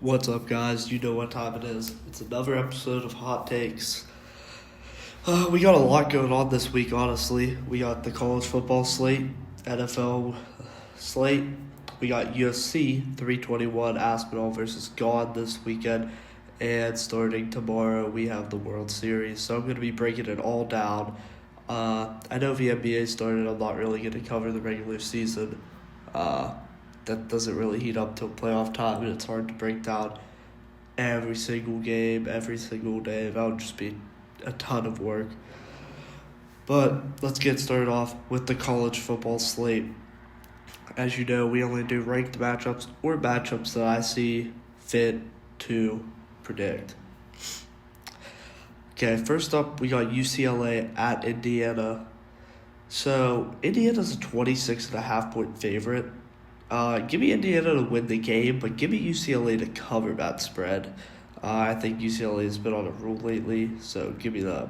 What's up, guys? You know what time it is. It's another episode of Hot Takes. We got a lot going on this week, honestly. We got the college football slate, NFL slate. We got UFC 321 Aspinall versus God this weekend. And starting tomorrow, we have the World Series. So I'm going to be breaking it all down. I know the NBA started. I'm not really going to cover the regular season. That doesn't really heat up till playoff time, and it's hard to break down every single game, every single day. That would just be a ton of work. But let's get started off with the college football slate. As you know, we only do ranked matchups or matchups that I see fit to predict. Okay, first up, we got UCLA at Indiana. So, Indiana's a 26.5-point favorite. Give me Indiana to win the game, but give me UCLA to cover that spread. I think UCLA has been on a roll lately, so give me that.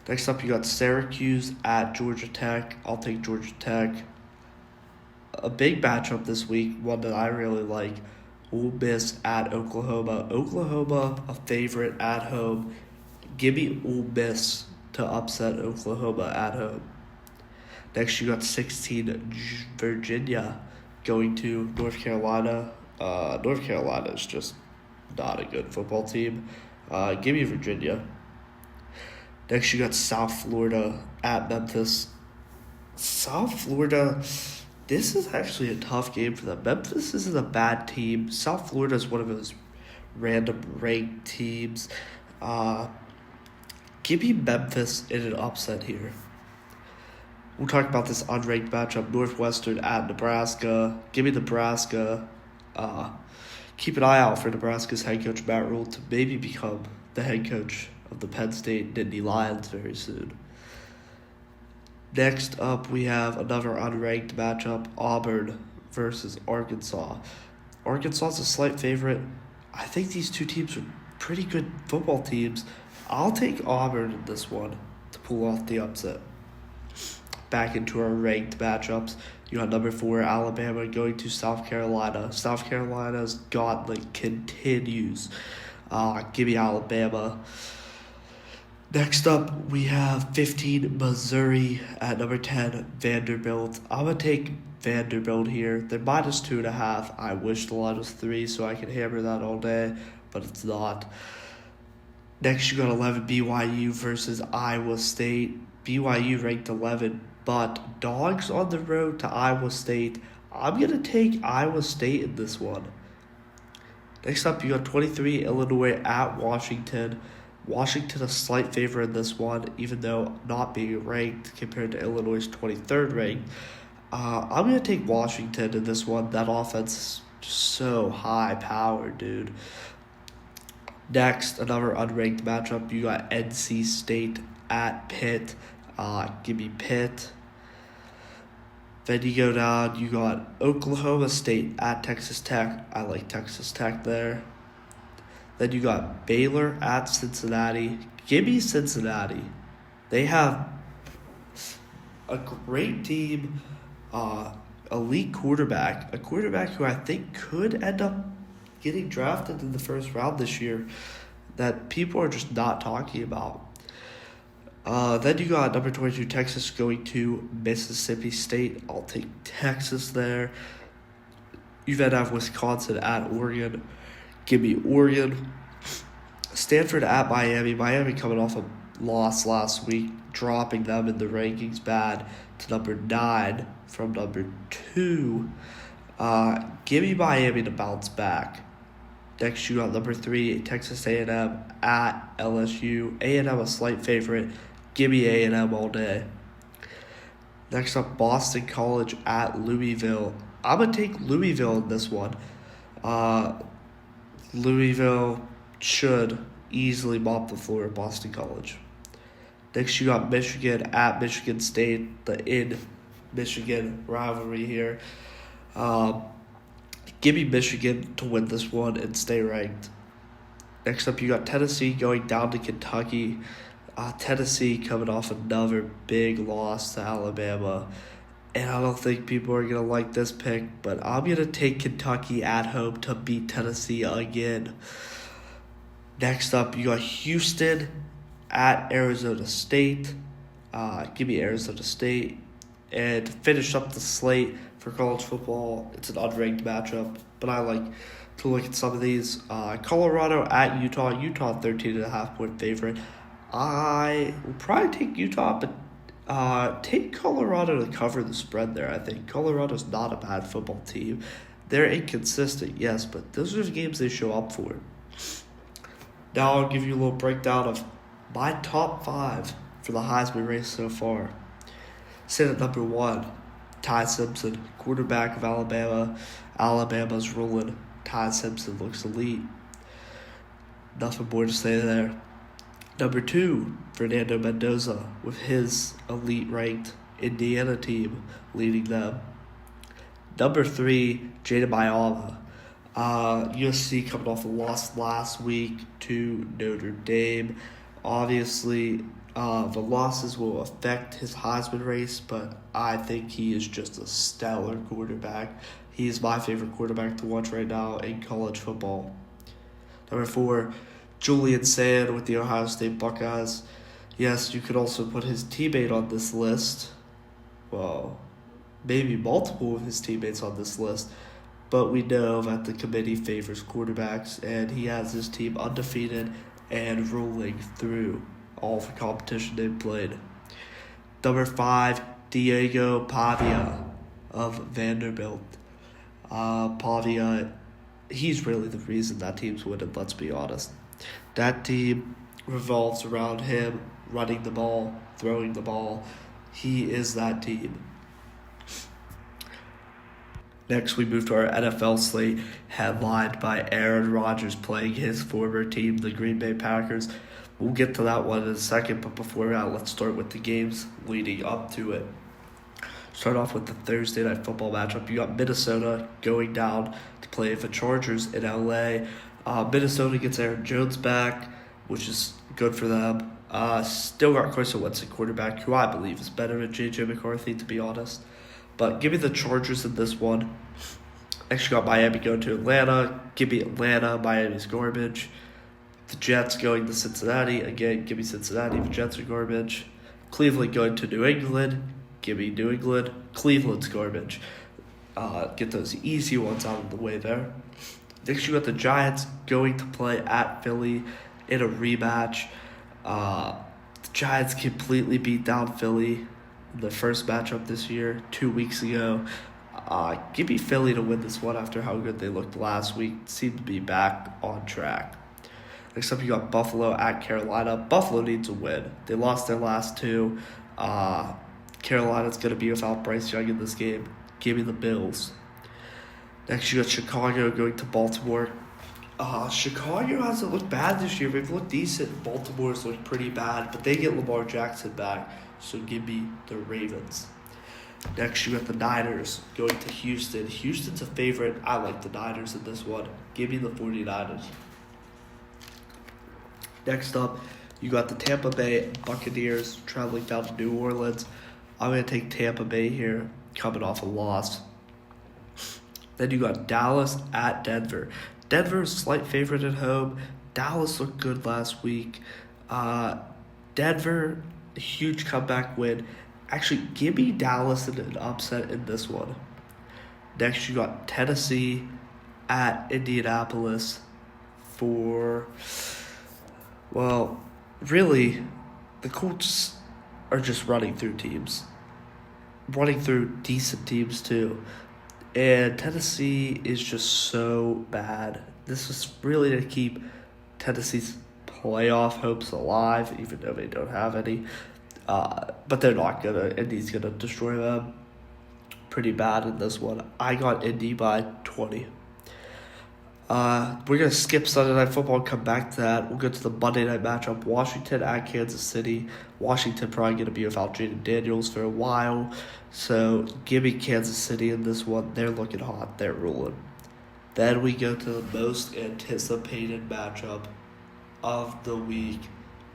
Next up, you got Syracuse at Georgia Tech. I'll take Georgia Tech. A big matchup this week, one that I really like. Ole Miss at Oklahoma. Oklahoma, a favorite at home. Give me Ole Miss to upset Oklahoma at home. Next, you got 16 Virginia going to North Carolina. North Carolina is just not a good football team. Give me Virginia. Next, you got South Florida at Memphis. South Florida, this is actually a tough game for them. Memphis isn't a bad team. South Florida is one of those random ranked teams. Give me Memphis in an upset here. We'll talk about this unranked matchup, Northwestern at Nebraska. Give me Nebraska. Keep an eye out for Nebraska's head coach, Matt Rule, to maybe become the head coach of the Penn State Nittany Lions very soon. Next up, we have another unranked matchup, Auburn versus Arkansas. Arkansas is a slight favorite. I think these two teams are pretty good football teams. I'll take Auburn in this one to pull off the upset. Back into our ranked matchups. You got number 4, Alabama, going to South Carolina. South Carolina's gauntlet continues. Give me Alabama. Next up, we have 15, Missouri at number 10, Vanderbilt. I'm going to take Vanderbilt here. They're minus 2.5. I wish the line was 3 so I could hammer that all day, but it's not. Next, you got 11, BYU versus Iowa State. BYU ranked 11, but dogs on the road to Iowa State. I'm going to take Iowa State in this one. Next up, you got 23, Illinois at Washington. Washington a slight favor in this one, even though not being ranked compared to Illinois' 23rd ranked. I'm going to take Washington in this one. That offense is just so high-powered, dude. Next, another unranked matchup. You got NC State at Pitt. Give me Pitt. Then you go down, you got Oklahoma State at Texas Tech. I like Texas Tech there. Then you got Baylor at Cincinnati. Give me Cincinnati. They have a great team, elite quarterback, a quarterback who I think could end up getting drafted in the first round this year that people are just not talking about. Then you got number 22, Texas, going to Mississippi State. I'll take Texas there. You then have Wisconsin at Oregon. Give me Oregon. Stanford at Miami. Miami coming off a loss last week, dropping them in the rankings bad to number 9 from number 2. Give me Miami to bounce back. Next, you got number 3, Texas A&M at LSU. A&M a slight favorite. Give me A&M all day. Next up, Boston College at Louisville. I'm going to take Louisville in this one. Louisville should easily mop the floor at Boston College. Next, you got Michigan at Michigan State, the in-Michigan rivalry here. Give me Michigan to win this one and stay ranked. Next up, you got Tennessee going down to Kentucky. Tennessee coming off another big loss to Alabama. And I don't think people are going to like this pick, but I'm going to take Kentucky at home to beat Tennessee again. Next up, you got Houston at Arizona State. Give me Arizona State. And to finish up the slate for college football, it's an unranked matchup, but I like to look at some of these. Colorado at Utah. Utah 13.5-point favorite. I will probably take Utah, but take Colorado to cover the spread there, I think. Colorado's not a bad football team. They're inconsistent, yes, but those are the games they show up for. Now I'll give you a little breakdown of my top 5 for the Heisman race so far. Sit at number 1, Ty Simpson, quarterback of Alabama. Alabama's rolling. Ty Simpson looks elite. Nothing more to say there. Number 2, Fernando Mendoza, with his elite-ranked Indiana team leading them. Number 3, Jada Bayama. USC coming off a loss last week to Notre Dame. Obviously, the losses will affect his Heisman race, but I think he is just a stellar quarterback. He is my favorite quarterback to watch right now in college football. Number 4, Julian Sand with the Ohio State Buckeyes. Yes, you could also put his teammate on this list. Well, maybe multiple of his teammates on this list. But we know that the committee favors quarterbacks, and he has his team undefeated and rolling through all the competition they've played. Number 5, Diego Pavia of Vanderbilt. Pavia, he's really the reason that team's winning, let's be honest. That team revolves around him running the ball, throwing the ball. He is that team. Next, we move to our NFL slate, headlined by Aaron Rodgers playing his former team, the Green Bay Packers. We'll get to that one in a second, but before that, let's start with the games leading up to it. Start off with the Thursday Night Football matchup. You got Minnesota going down to play the Chargers in LA. Minnesota gets Aaron Jones back, which is good for them. Still got Carson Wentz at quarterback, who I believe is better than J.J. McCarthy, to be honest. But give me the Chargers in this one. Next, you got Miami going to Atlanta. Give me Atlanta. Miami's garbage. The Jets going to Cincinnati. Again, give me Cincinnati. The Jets are garbage. Cleveland going to New England. Give me New England. Cleveland's garbage. Get those easy ones out of the way there. Next, you got the Giants going to play at Philly in a rematch. The Giants completely beat down Philly in the first matchup this year, 2 weeks ago. Give me Philly to win this one after how good they looked last week. Seem to be back on track. Next up, you got Buffalo at Carolina. Buffalo needs a win. They lost their last 2. Carolina's going to be without Bryce Young in this game. Give me the Bills. Next, you got Chicago going to Baltimore. Chicago hasn't looked bad this year. They've looked decent. Baltimore's looked pretty bad, but they get Lamar Jackson back. So give me the Ravens. Next, you got the Niners going to Houston. Houston's a favorite. I like the Niners in this one. Give me the 49ers. Next up, you got the Tampa Bay Buccaneers traveling down to New Orleans. I'm going to take Tampa Bay here, coming off a loss. Then you got Dallas at Denver. Denver's a slight favorite at home. Dallas looked good last week. Denver, a huge comeback win. Actually, give me Dallas in an upset in this one. Next, you got Tennessee at Indianapolis for, well, really, the Colts are just running through teams. Running through decent teams, too. And Tennessee is just so bad. This is really to keep Tennessee's playoff hopes alive, even though they don't have any. But they're not going to. Indy's going to destroy them pretty bad in this one. I got Indy by 20. We're going to skip Sunday Night Football and come back to that. We'll go to the Monday night matchup. Washington at Kansas City. Washington probably going to be without Jaden Daniels for a while. So give me Kansas City in this one. They're looking hot. They're rolling. Then we go to the most anticipated matchup of the week.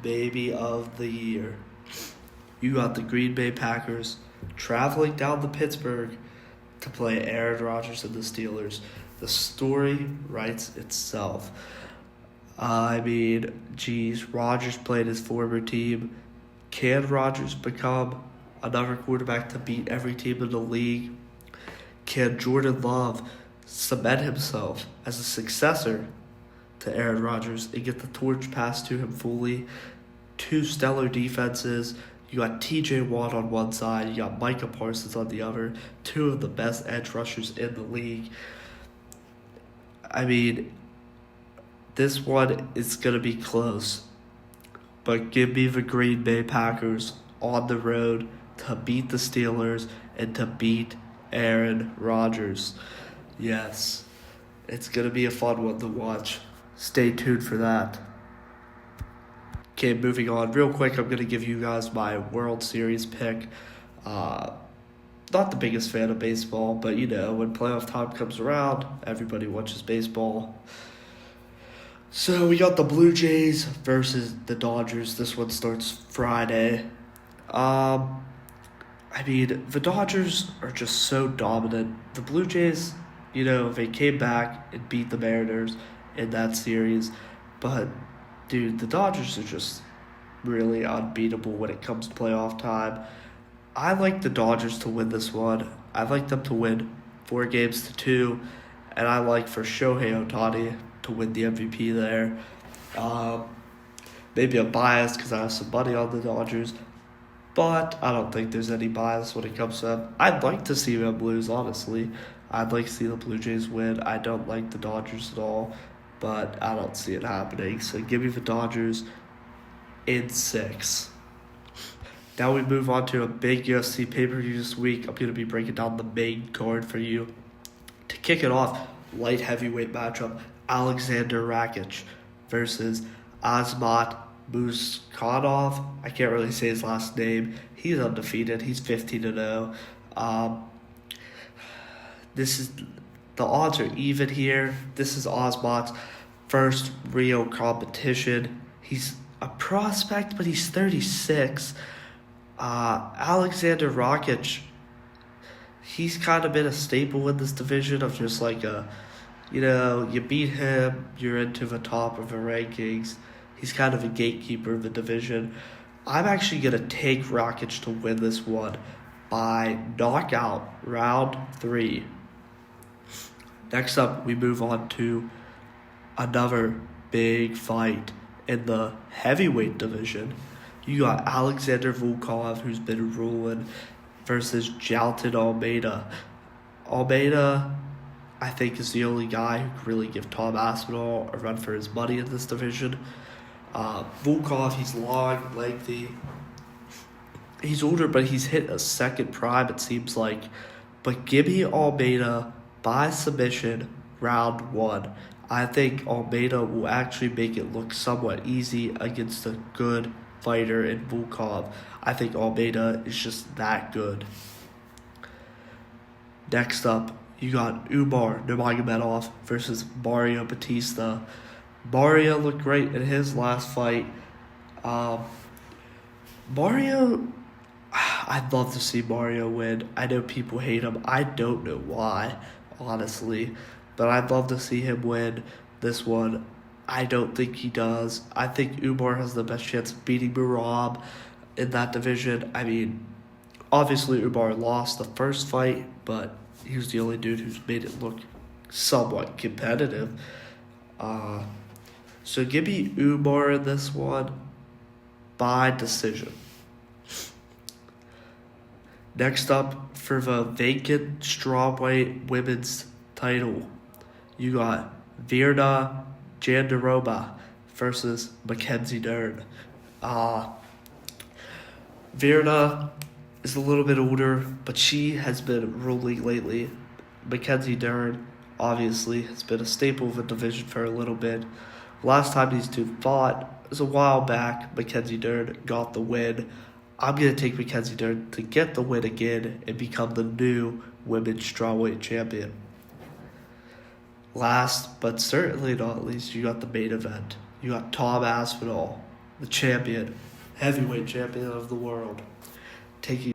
Maybe of the year. You got the Green Bay Packers traveling down to Pittsburgh to play Aaron Rodgers and the Steelers. The story writes itself. I mean, geez, Rodgers played his former team. Can Rodgers become another quarterback to beat every team in the league? Can Jordan Love cement himself as a successor to Aaron Rodgers and get the torch passed to him fully? Two stellar defenses. You got TJ Watt on one side, you got Micah Parsons on the other, two of the best edge rushers in the league. I mean, this one is going to be close, but give me the Green Bay Packers on the road to beat the Steelers and to beat Aaron Rodgers. Yes, it's going to be a fun one to watch. Stay tuned for that. Okay, moving on. Real quick, I'm going to give you guys my World Series pick. Not the biggest fan of baseball, but when playoff time comes around, everybody watches baseball. So we got the Blue Jays versus the Dodgers. This one starts Friday. I mean, the Dodgers are just so dominant. The Blue Jays, they came back and beat the Mariners in that series, but dude, the Dodgers are just really unbeatable when it comes to playoff time. I like the Dodgers to win this one. I like them to win 4-2, and I like for Shohei Ohtani to win the MVP there. Maybe I'm biased because I have some money on the Dodgers, but I don't think there's any bias when it comes to them. I'd like to see them lose, honestly. I'd like to see the Blue Jays win. I don't like the Dodgers at all, but I don't see it happening. So give me the Dodgers in 6. Now we move on to a big UFC pay-per-view this week. I'm going to be breaking down the main card for you. To kick it off, light heavyweight matchup, Alexander Rakic versus Azmat Muskanov. I can't really say his last name. He's undefeated. He's 15-0. The odds are even here. This is Azmat's first real competition. He's a prospect, but he's 36. Alexander Rakic, he's kind of been a staple in this division of just like you beat him, you're into the top of the rankings. He's kind of a gatekeeper of the division. I'm actually going to take Rakic to win this one by knockout, round 3. Next up, we move on to another big fight in the heavyweight division. You got Alexander Volkov, who's been ruling, versus Jailton Almeida. Almeida, I think, is the only guy who can really give Tom Aspinall a run for his money in this division. Volkov, he's long, lengthy. He's older, but he's hit a second prime, it seems like. But give me Almeida by submission, round 1. I think Almeida will actually make it look somewhat easy against a good fighter in Volkov. I think Almeida is just that good. Next up, you got Umar Nurmagomedov versus Mario Batista. Mario looked great in his last fight. Mario, I'd love to see Mario win. I know people hate him. I don't know why, honestly. But I'd love to see him win this one. I don't think he does. I think Umar has the best chance of beating Merab in that division. I mean, obviously Umar lost the first fight, but he was the only dude who's made it look somewhat competitive. So give me Umar in this one by decision. Next up, for the vacant strawweight women's title, you got Virna Jandiroba versus Mackenzie Dern. Virna is a little bit older, but she has been ruling lately. Mackenzie Dern, obviously, has been a staple of the division for a little bit. Last time these two fought was a while back. Mackenzie Dern got the win. I'm going to take Mackenzie Dern to get the win again and become the new women's strawweight champion. Last, but certainly not least, you got the main event. You got Tom Aspinall, the champion, heavyweight champion of the world, taking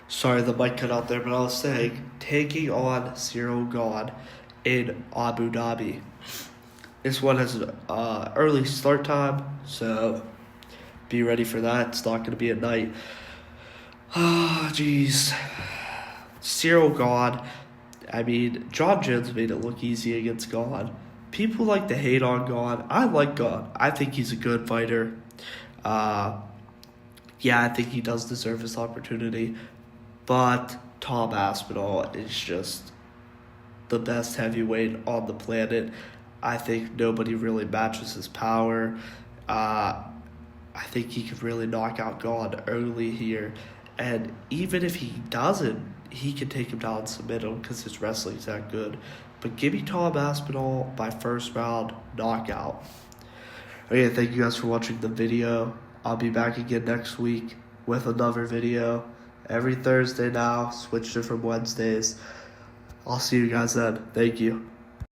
Sorry, the mic cut out there, but I was saying, taking on Cyril Gane in Abu Dhabi. This one has an early start time, so be ready for that. It's not going to be at night. Ah, jeez. Cyril Gane. I mean, John Jones made it look easy against Gane. People like to hate on Gane. I like Gane. I think he's a good fighter. Yeah, I think he does deserve his opportunity. But Tom Aspinall is just the best heavyweight on the planet. I think nobody really matches his power. I think he could really knock out Gane early here. And even if he doesn't, he can take him down and submit him because his wrestling's that good. But give me Tom Aspinall by first round knockout. Okay, thank you guys for watching the video. I'll be back again next week with another video. Every Thursday now, switched it from Wednesdays. I'll see you guys then. Thank you.